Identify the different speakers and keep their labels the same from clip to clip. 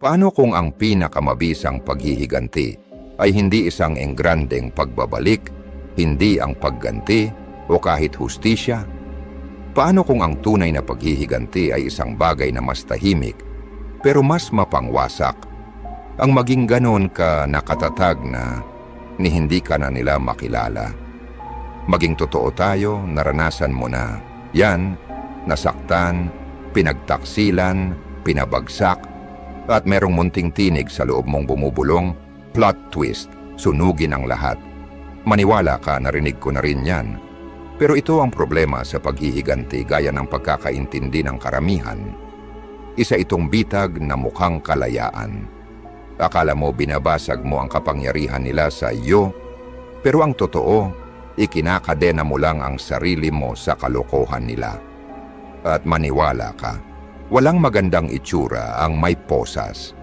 Speaker 1: Paano kung ang pinakamabisang paghihiganti ay hindi isang engrandeng pagbabalik, hindi ang pagganti o kahit hustisya? Paano kung ang tunay na paghihiganti ay isang bagay na mas tahimik pero mas mapangwasak? Ang maging ganon ka nakatatag na ni hindi ka na nila makilala. Maging totoo tayo, naranasan mo na yan, nasaktan, pinagtaksilan, pinabagsak, at merong munting tinig sa loob mong bumubulong, plot twist, sunugin ang lahat. Maniwala ka, narinig ko na rin yan. Pero ito ang problema sa paghihiganti gaya ng pagkakaintindi ng karamihan. Isa itong bitag na mukhang kalayaan. Akala mo binabasag mo ang kapangyarihan nila sa iyo, pero ang totoo, ikinakadena mo lang ang sarili mo sa kalokohan nila. At maniwala ka, walang magandang itsura ang may posas.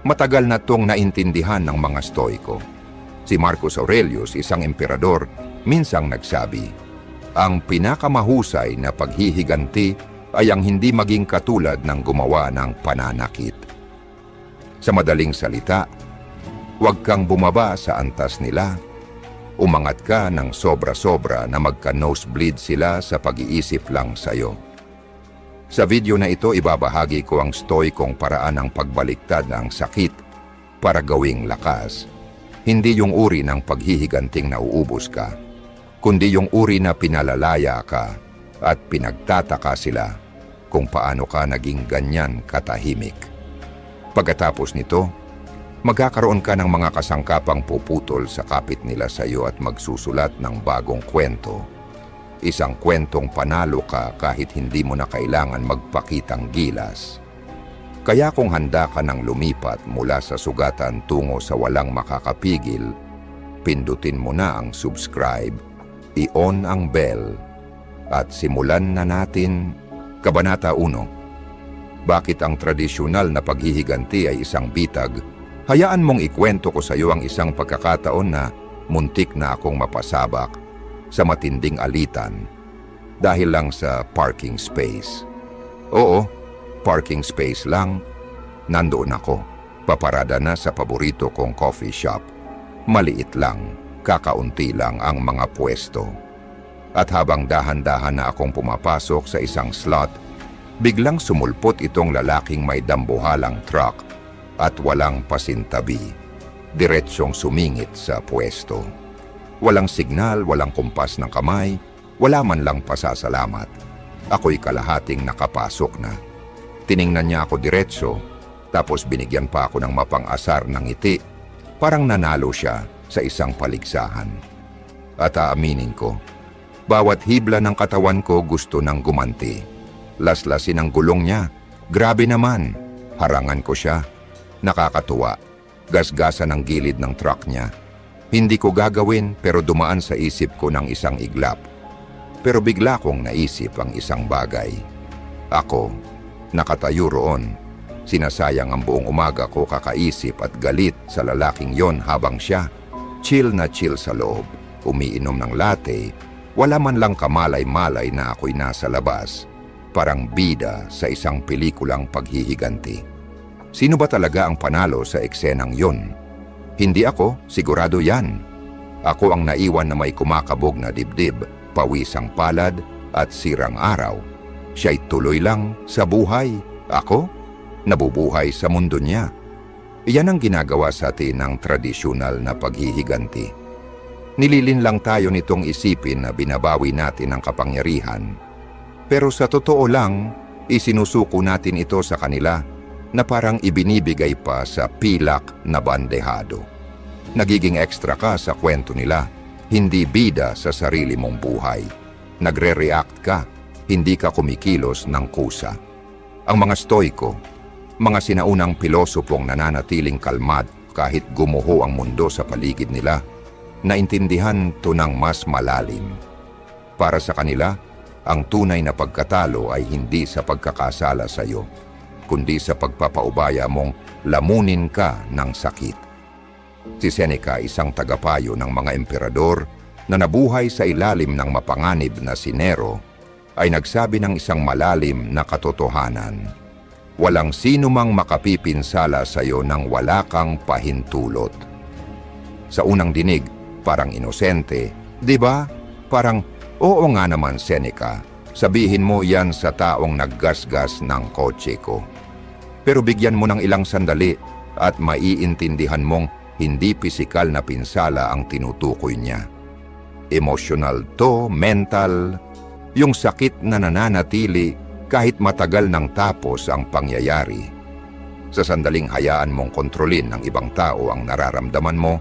Speaker 1: Matagal na tong naintindihan ng mga Stoiko. Si Marcus Aurelius, isang emperador, minsang nagsabi, ang pinakamahusay na paghihiganti ay ang hindi maging katulad ng gumawa ng pananakit. Sa madaling salita, huwag kang bumaba sa antas nila. Umangat ka ng sobra-sobra na magka-nosebleed sila sa pag-iisip lang sa'yo. Sa video na ito, ibabahagi ko ang stoikong paraan ng pagbaliktad ng sakit para gawing lakas. Hindi yung uri ng paghihiganting nauubos ka, kundi yung uri na pinalalaya ka at pinagtataka sila kung paano ka naging ganyan katahimik. Pagkatapos nito, magkakaroon ka ng mga kasangkapang puputol sa kapit nila sa iyo at magsusulat ng bagong kwento. Isang kwentong panalo ka kahit hindi mo na kailangan magpakitang gilas. Kaya kung handa ka ng lumipat mula sa sugatan tungo sa walang makakapigil, pindutin mo na ang subscribe, i-on ang bell, at simulan na natin. Kabanata 1. Bakit ang tradisyonal na paghihiganti ay isang bitag? Hayaan mong ikwento ko sa iyo ang isang pagkakataon na muntik na akong mapasabak sa matinding alitan dahil lang sa parking space. Oo, parking space lang. Nandoon ako, paparada na sa paborito kong coffee shop. Maliit lang, kakaunti lang ang mga pwesto. At habang dahan-dahan na akong pumapasok sa isang slot, biglang sumulpot itong lalaking may dambuhalang truck at walang pasintabi. Diretsyong sumingit sa pwesto. Walang signal, walang kumpas ng kamay, wala man lang pasasalamat. Ako'y kalahating nakapasok na. Tiningnan niya ako diretsyo, tapos binigyan pa ako ng mapang-asar ng ngiti. Parang nanalo siya sa isang paligsahan. At aaminin ko, bawat hibla ng katawan ko gusto nang gumanti. Laslasin ang gulong niya. Grabe naman. Harangan ko siya. Nakakatuwa. Gasgasan ang gilid ng truck niya. Hindi ko gagawin pero dumaan sa isip ko ng isang iglap. Pero bigla kong naisip ang isang bagay. Ako, nakatayo roon. Sinasayang ang buong umaga ko kakaisip at galit sa lalaking yon habang siya, chill na chill sa loob, umiinom ng latte, wala man lang kamalay-malay na ako'y nasa labas, parang bida sa isang pelikulang paghihiganti. Sino ba talaga ang panalo sa eksenang yon? Hindi ako, sigurado yan. Ako ang naiwan na may kumakabog na dibdib, pawisang palad at sirang araw. Siya'y tuloy lang sa buhay. Ako, nabubuhay sa mundo niya. Iyan ang ginagawa sa atin ng tradisyonal na paghihiganti. Nililin lang tayo nitong isipin na binabawi natin ang kapangyarihan. Pero sa totoo lang, isinusuko natin ito sa kanila na parang ibinibigay pa sa pilak na bandehado. Nagiging ekstra ka sa kwento nila, hindi bida sa sarili mong buhay. Nagre-react ka, hindi ka kumikilos ng kusa. Ang mga Stoiko, mga sinaunang pilosopong nananatiling kalmad kahit gumuho ang mundo sa paligid nila, naintindihan to ng mas malalim. Para sa kanila, ang tunay na pagkatalo ay hindi sa pagkakasala sa iyo, kundi sa pagpapaubaya mong lamunin ka ng sakit. Si Seneca, isang tagapayo ng mga emperador na nabuhay sa ilalim ng mapanganib na si Nero, ay nagsabi ng isang malalim na katotohanan. Walang sino mang makapipinsala sa iyo nang wala kang pahintulot. Sa unang dinig, parang inosente, di ba? Parang, oo nga naman Seneca, sabihin mo yan sa taong naggasgas ng kotse ko. Pero bigyan mo ng ilang sandali at maiintindihan mong hindi pisikal na pinsala ang tinutukoy niya. Emotional to, mental, yung sakit na nananatili kahit matagal nang tapos ang pangyayari. Sa sandaling hayaan mong kontrolin ng ibang tao ang nararamdaman mo,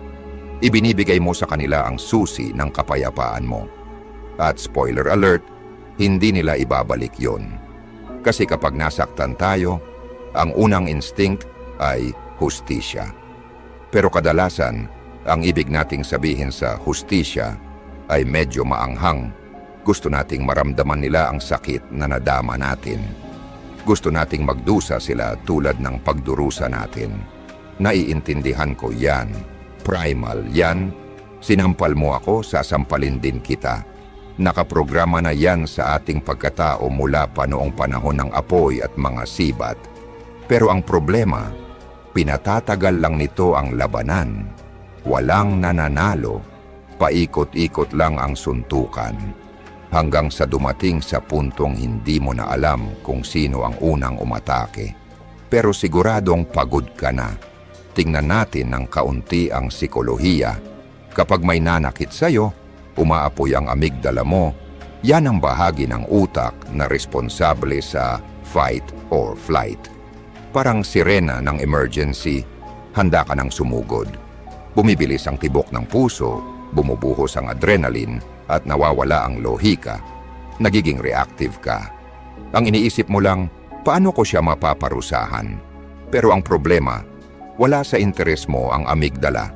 Speaker 1: ibinibigay mo sa kanila ang susi ng kapayapaan mo. At spoiler alert, hindi nila ibabalik yon. Kasi kapag nasaktan tayo, ang unang instinct ay hustisya. Pero kadalasan, ang ibig nating sabihin sa hustisya ay medyo maanghang. Gusto nating maramdaman nila ang sakit na nadama natin. Gusto nating magdusa sila tulad ng pagdurusa natin. Naiintindihan ko yan. Primal yan. Sinampal mo ako, sasampalin din kita. Nakaprograma na yan sa ating pagkatao mula pa noong panahon ng apoy at mga sibat. Pero ang problema, pinatatagal lang nito ang labanan. Walang nananalo. Paikot-ikot lang ang suntukan. Hanggang sa dumating sa puntong hindi mo na alam kung sino ang unang umatake. Pero siguradong pagod ka na. Tingnan natin ng kaunti ang psikolohiya. Kapag may nanakit sa'yo, umaapoy ang amygdala mo. Yan ang bahagi ng utak na responsable sa fight or flight. Parang sirena ng emergency, handa ka nang sumugod. Bumibilis ang tibok ng puso, bumubuhos ang adrenaline, at nawawala ang lohika, nagiging reactive ka. Ang iniisip mo lang, paano ko siya mapaparusahan? Pero ang problema, wala sa interes mo ang amygdala.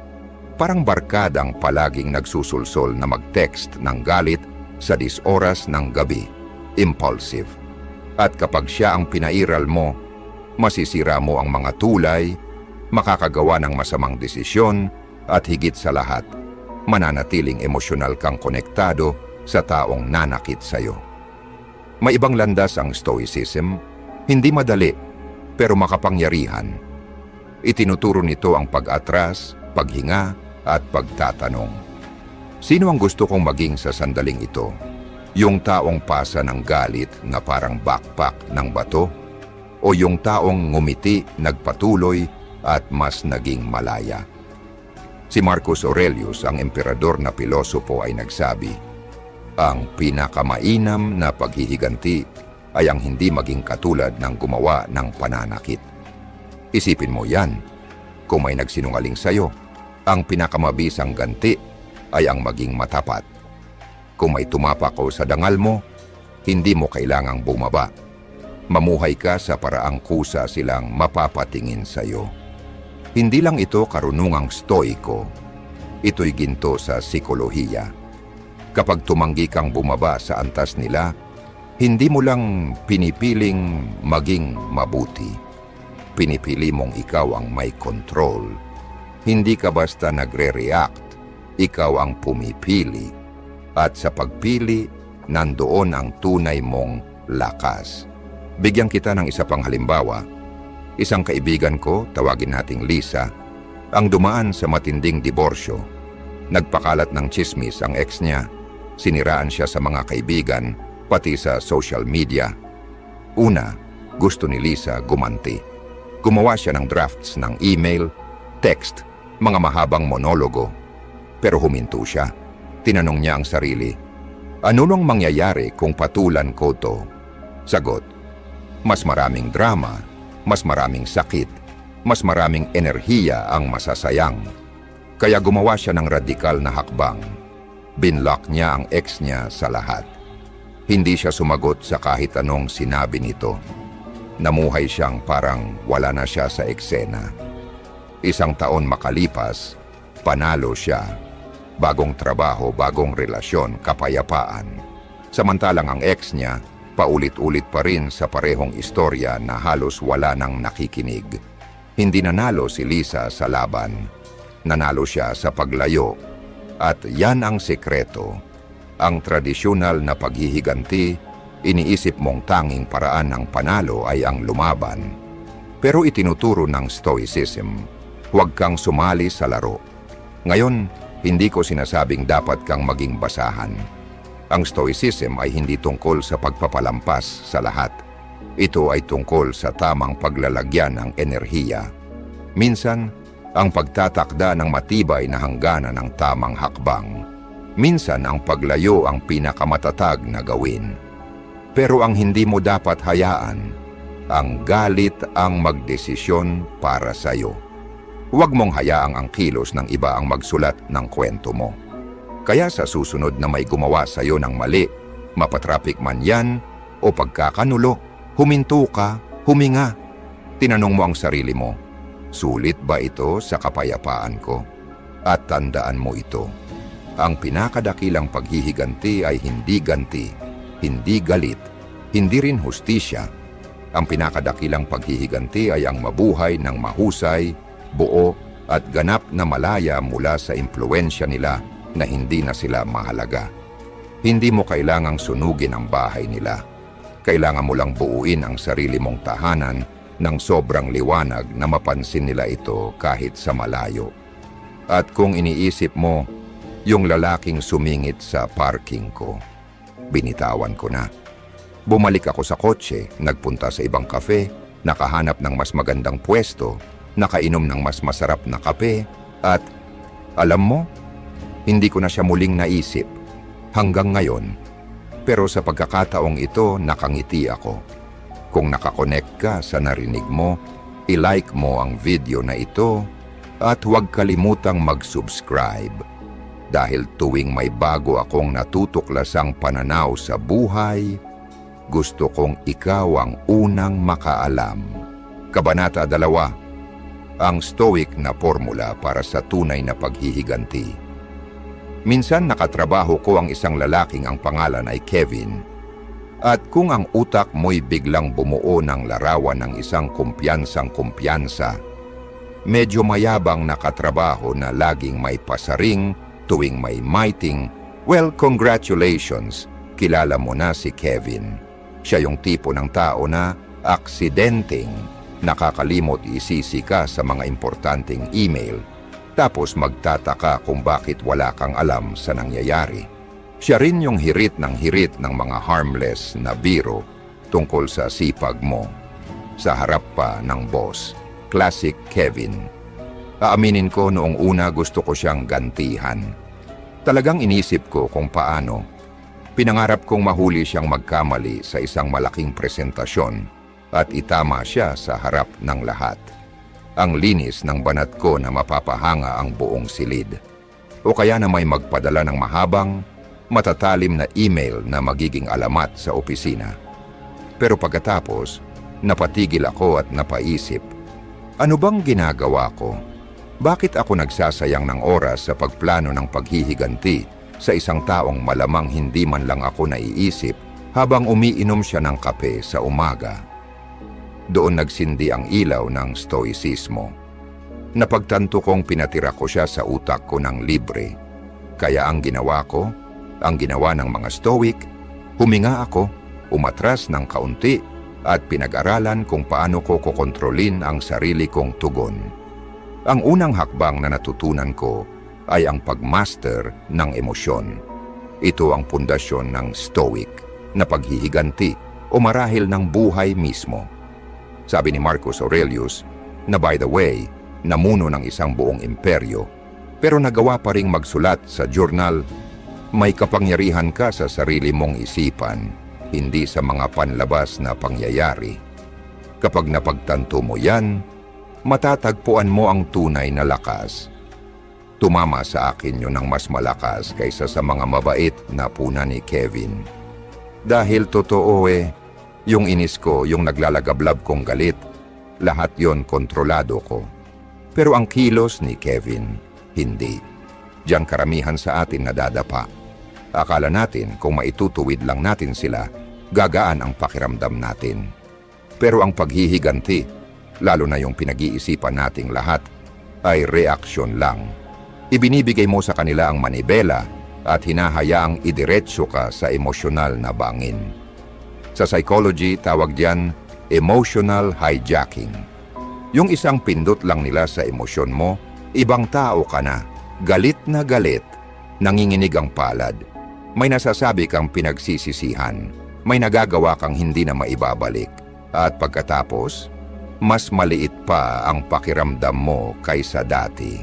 Speaker 1: Parang barkadang palaging nagsusulsol na mag-text ng galit sa 10 oras ng gabi. Impulsive. At kapag siya ang pinairal mo, masisira mo ang mga tulay, makakagawa ng masamang desisyon, at higit sa lahat, mananatiling emosyonal kang konektado sa taong nanakit sa'yo. May ibang landas ang stoicism, hindi madali, pero makapangyarihan. Itinuturo nito ang pag-atras, paghinga, at pagtatanong. Sino ang gusto kong maging sa sandaling ito? Yung taong pasa ng galit na parang backpack ng bato? O yung taong ngumiti, nagpatuloy, at mas naging malaya? Si Marcus Aurelius, ang emperador na pilosopo, ay nagsabi, ang pinakamainam na paghihiganti ay ang hindi maging katulad ng gumawa ng pananakit. Isipin mo yan. Kung may nagsinungaling sa'yo, ang pinakamabisang ganti ay ang maging matapat. Kung may tumapak o sa dangal mo, hindi mo kailangang bumaba. Mamuhay ka sa paraang kusa silang mapapatingin sa'yo. Hindi lang ito karunungang stoiko, ito'y ginto sa psikolohiya. Kapag tumanggi kang bumaba sa antas nila, hindi mo lang pinipiling maging mabuti. Pinipili mong ikaw ang may control. Hindi ka basta nagre-react, ikaw ang pumipili. At sa pagpili, nandoon ang tunay mong lakas. Bigyan kita ng isa pang halimbawa. Isang kaibigan ko, tawagin nating Lisa, ang dumaan sa matinding diborsyo. Nagpakalat ng tsismis ang ex niya. Siniraan siya sa mga kaibigan, pati sa social media. Una, gusto ni Lisa gumanti. Gumawa siya ng drafts ng email, text, mga mahabang monologo. Pero huminto siya. Tinanong niya ang sarili, ano nang mangyayari kung patulan ko to? Sagot, mas maraming drama, mas maraming sakit, mas maraming enerhiya ang masasayang. Kaya gumawa siya ng radikal na hakbang. Binlock niya ang ex niya sa lahat. Hindi siya sumagot sa kahit anong sinabi nito. Namuhay siyang parang wala na siya sa eksena. 1 taon makalipas, panalo siya. Bagong trabaho, bagong relasyon, kapayapaan. Samantalang ang ex niya, paulit-ulit pa rin sa parehong istorya na halos wala nang nakikinig. Hindi nanalo si Lisa sa laban. Nanalo siya sa paglayo. At yan ang sekreto. Ang tradisyonal na paghihiganti, iniisip mong tanging paraan ng panalo ay ang lumaban. Pero itinuturo ng Stoicism, huwag kang sumali sa laro. Ngayon, hindi ko sinasabing dapat kang maging basahan. Ang Stoicism ay hindi tungkol sa pagpapalampas sa lahat. Ito ay tungkol sa tamang paglalagyan ng enerhiya. Minsan, ang pagtatakda ng matibay na hangganan ng tamang hakbang. Minsan, ang paglayo ang pinakamatatag na gawin. Pero ang hindi mo dapat hayaan, ang galit ang magdesisyon para sa'yo. Huwag mong hayaang ang kilos ng iba ang magsulat ng kwento mo. Kaya sa susunod na may gumawa sa'yo ng mali, mapatrapik man yan o pagkakanulo, huminto ka, huminga. Tinanong mo ang sarili mo, sulit ba ito sa kapayapaan ko? At tandaan mo ito, ang pinakadakilang paghihiganti ay hindi ganti, hindi galit, hindi rin hustisya. Ang pinakadakilang paghihiganti ay ang mabuhay ng mahusay, buo at ganap na malaya mula sa impluensya nila na hindi na sila mahalaga. Hindi mo kailangang sunugin ang bahay nila. Kailangan mo lang buuin ang sarili mong tahanan ng sobrang liwanag na mapansin nila ito kahit sa malayo. At kung iniisip mo, yung lalaking sumingit sa parking ko, binitawan ko na. Bumalik ako sa kotse, nagpunta sa ibang kafe, nakahanap ng mas magandang pwesto, nakainom ng mas masarap na kape, at alam mo, hindi ko na siya muling naisip hanggang ngayon. Pero sa pagkakataong ito, nakangiti ako. Kung nakakonect ka sa narinig mo, i-like mo ang video na ito at huwag kalimutang mag-subscribe. Dahil tuwing may bago akong natutuklasang pananaw sa buhay, gusto kong ikaw ang unang makaalam. Kabanata 2, ang Stoic na formula para sa tunay na paghihiganti. Minsan nakatrabaho ko ang isang lalaking ang pangalan ay Kevin. At kung ang utak mo'y biglang bumuo ng larawan ng isang kumpiyansang-kumpiyansa, medyo mayabang nakatrabaho na laging may pasaring tuwing may mighting, well, congratulations, kilala mo na si Kevin. Siya yung tipo ng tao na aksidenteng nakakalimot isisi ka sa mga importanteng email, tapos magtataka kung bakit wala kang alam sa nangyayari. Siya rin yung hirit ng mga harmless na biro tungkol sa sipag mo. Sa harap pa ng boss, classic Kevin. Aaminin ko noong una gusto ko siyang gantihan. Talagang inisip ko kung paano. Pinangarap kong mahuli siyang magkamali sa isang malaking presentasyon at itama siya sa harap ng lahat. Ang linis ng banat ko na mapapahanga ang buong silid. O kaya na may magpadala ng mahabang, matatalim na email na magiging alamat sa opisina. Pero pagkatapos, napatigil ako at napaisip, ano bang ginagawa ko? Bakit ako nagsasayang ng oras sa pagplano ng paghihiganti sa isang taong malamang hindi man lang ako naiisip habang umiinom siya ng kape sa umaga? Doon nagsindi ang ilaw ng stoicismo. Napagtanto kong pinatira ko siya sa utak ko ng libre. Kaya ang ginawa ko, ang ginawa ng mga stoic, huminga ako, umatras ng kaunti at pinag-aralan kung paano ko kokontrolin ang sarili kong tugon. Ang unang hakbang na natutunan ko ay ang pagmaster ng emosyon. Ito ang pundasyon ng stoic na paghihiganti o marahil ng buhay mismo. Sabi ni Marcus Aurelius na by the way, namuno ng isang buong imperyo pero nagawa pa ring magsulat sa journal, may kapangyarihan ka sa sarili mong isipan, hindi sa mga panlabas na pangyayari. Kapag napagtanto mo yan, matatagpuan mo ang tunay na lakas. Tumama sa akin yun ng mas malakas kaysa sa mga mabait na puna ni Kevin. Dahil totoo yung inis ko, yung naglalagablab kong galit, lahat yon kontrolado ko. Pero ang kilos ni Kevin, hindi. Diyan karamihan sa atin nadadapa. Akala natin kung maitutuwid lang natin sila, gagaan ang pakiramdam natin. Pero ang paghihiganti, lalo na yung pinag-iisipan nating lahat, ay reaksyon lang. Ibinibigay mo sa kanila ang manibela at hinahayaang idiretso ka sa emosyonal na bangin. Sa psychology, tawag diyan emotional hijacking. Yung isang pindot lang nila sa emosyon mo, ibang tao ka na, galit, nanginginig ang palad. May nasasabi kang pinagsisisihan, may nagagawa kang hindi na maibabalik. At pagkatapos, mas maliit pa ang pakiramdam mo kaysa dati.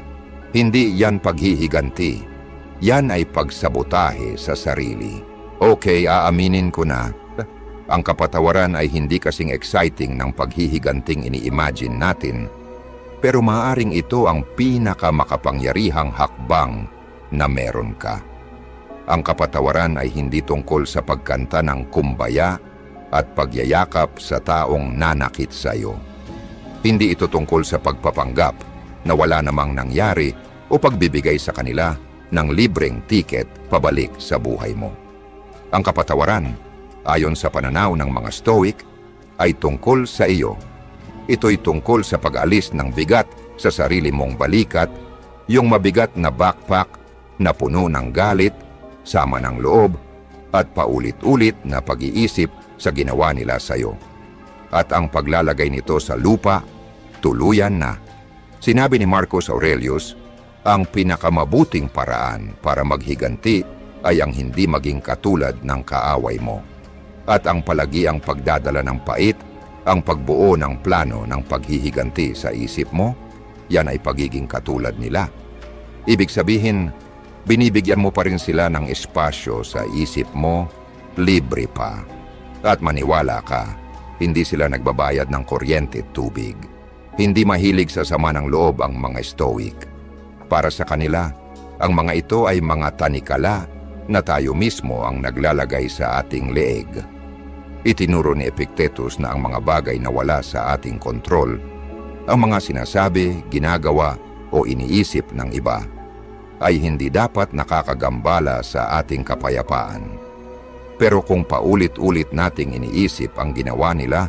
Speaker 1: Hindi yan paghihiganti, yan ay pagsabotahe sa sarili. Okay, aaminin ko na, ang kapatawaran ay hindi kasing exciting ng paghihiganting ini-imagine natin, pero maaaring ito ang pinakamakapangyarihang hakbang na meron ka. Ang kapatawaran ay hindi tungkol sa pagkanta ng kumbaya at pagyayakap sa taong nanakit sa iyo. Hindi ito tungkol sa pagpapanggap na wala namang nangyari o pagbibigay sa kanila ng libreng tiket pabalik sa buhay mo. Ang kapatawaran, ayon sa pananaw ng mga Stoic, ay tungkol sa iyo. Ito'y tungkol sa pag-alis ng bigat sa sarili mong balikat, yung mabigat na backpack na puno ng galit, sama ng loob, at paulit-ulit na pag-iisip sa ginawa nila sa iyo. At ang paglalagay nito sa lupa, tuluyan na. Sinabi ni Marcus Aurelius, ang pinakamabuting paraan para maghiganti ay ang hindi maging katulad ng kaaway mo. At ang palagiang pagdadala ng pait, ang pagbuo ng plano ng paghihiganti sa isip mo, yan ay pagiging katulad nila. Ibig sabihin, binibigyan mo pa rin sila ng espasyo sa isip mo, libre pa. At maniwala ka, hindi sila nagbabayad ng kuryente at tubig. Hindi mahilig sa sama ng loob ang mga Stoic. Para sa kanila, ang mga ito ay mga tanikala na tayo mismo ang naglalagay sa ating leeg. Itinuro ni Epictetus na ang mga bagay na wala sa ating kontrol, ang mga sinasabi, ginagawa o iniisip ng iba, ay hindi dapat nakakagambala sa ating kapayapaan. Pero kung paulit-ulit nating iniisip ang ginawa nila,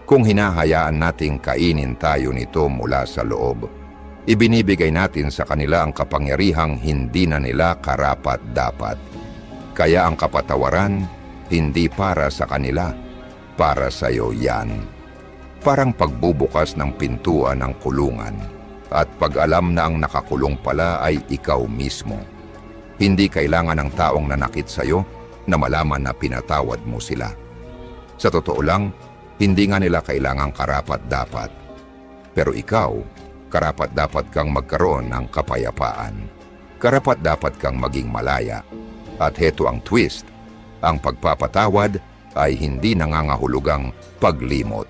Speaker 1: kung hinahayaan nating kainin tayo nito mula sa loob, ibinibigay natin sa kanila ang kapangyarihang hindi na nila karapat-dapat. Kaya ang kapatawaran, hindi para sa kanila, para sa iyo yan. Parang pagbubukas ng pintuan ng kulungan, at pag-alam na ang nakakulong pala ay ikaw mismo. Hindi kailangan ng taong nanakit sa iyo na malaman na pinatawad mo sila. Sa totoo lang, hindi nga nila kailangang karapat-dapat. Pero ikaw, karapat-dapat kang magkaroon ng kapayapaan. Karapat-dapat kang maging malaya. At heto ang twist, ang pagpapatawad ay hindi nangangahulugang paglimot.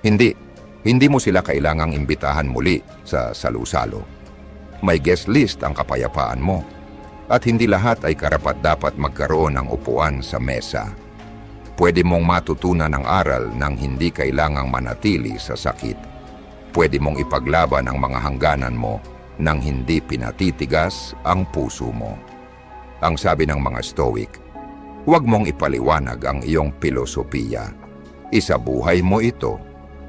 Speaker 1: Hindi mo sila kailangang imbitahan muli sa salusalo. May guest list ang kapayapaan mo. At hindi lahat ay karapat-dapat magkaroon ng upuan sa mesa. Pwede mong matutunan ang aral ng hindi kailangang manatili sa sakit. Pwede mong ipaglaban ang mga hangganan mo nang hindi pinatitigas ang puso mo. Ang sabi ng mga Stoic, huwag mong ipaliwanag ang iyong filosofiya. Isabuhay mo ito,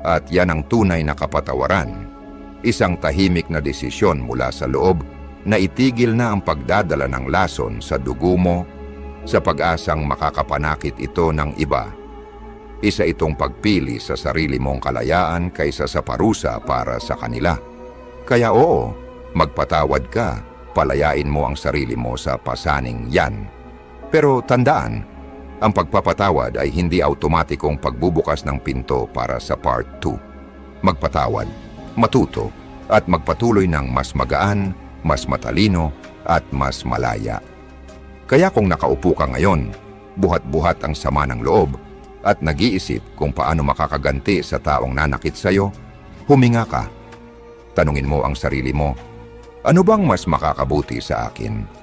Speaker 1: at yan ang tunay na kapatawaran. Isang tahimik na desisyon mula sa loob na itigil na ang pagdadala ng lason sa dugo mo sa pag-asang makakapanakit ito ng iba. Isa itong pagpili sa sarili mong kalayaan kaysa sa parusa para sa kanila. Kaya oo, magpatawad ka, palayain mo ang sarili mo sa pasaning yan. Pero tandaan, ang pagpapatawad ay hindi automatikong pagbubukas ng pinto para sa part 2. Magpatawad, matuto, at magpatuloy ng mas magaan, mas matalino, at mas malaya. Kaya kung nakaupo ka ngayon, buhat-buhat ang sama ng loob, at nag-iisip kung paano makakaganti sa taong nanakit sa'yo, huminga ka. Tanungin mo ang sarili mo, ano bang mas makakabuti sa akin?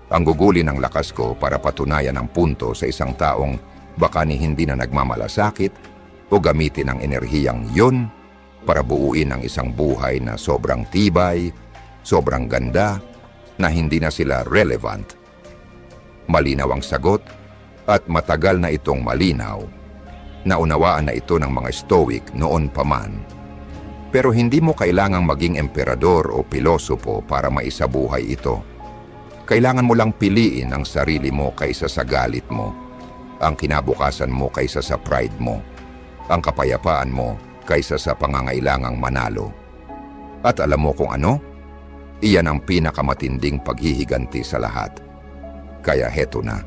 Speaker 1: Ang gugulin ng lakas ko para patunayan ang punto sa isang taong baka ni hindi na nagmamalasakit o gamitin ang enerhiyang yun para buuin ang isang buhay na sobrang tibay, sobrang ganda, na hindi na sila relevant. Malinaw ang sagot at matagal na itong malinaw. Naunawaan na ito ng mga Stoic noon pa man. Pero hindi mo kailangang maging emperador o pilosopo para maisabuhay ito. Kailangan mo lang piliin ang sarili mo kaysa sa galit mo, ang kinabukasan mo kaysa sa pride mo, ang kapayapaan mo kaysa sa pangangailangang manalo. At alam mo kung ano? Iyan ang pinakamatinding paghihiganti sa lahat. Kaya heto na,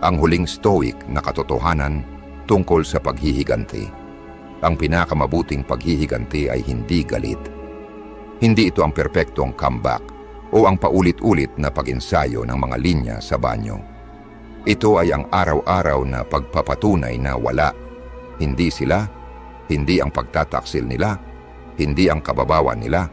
Speaker 1: ang huling stoic na katotohanan tungkol sa paghihiganti. Ang pinakamabuting paghihiganti ay hindi galit. Hindi ito ang perpektong comeback o ang paulit-ulit na pag-ensayo ng mga linya sa banyo. Ito ay ang araw-araw na pagpapatunay na wala. Hindi sila, hindi ang pagtataksil nila, hindi ang kababawan nila,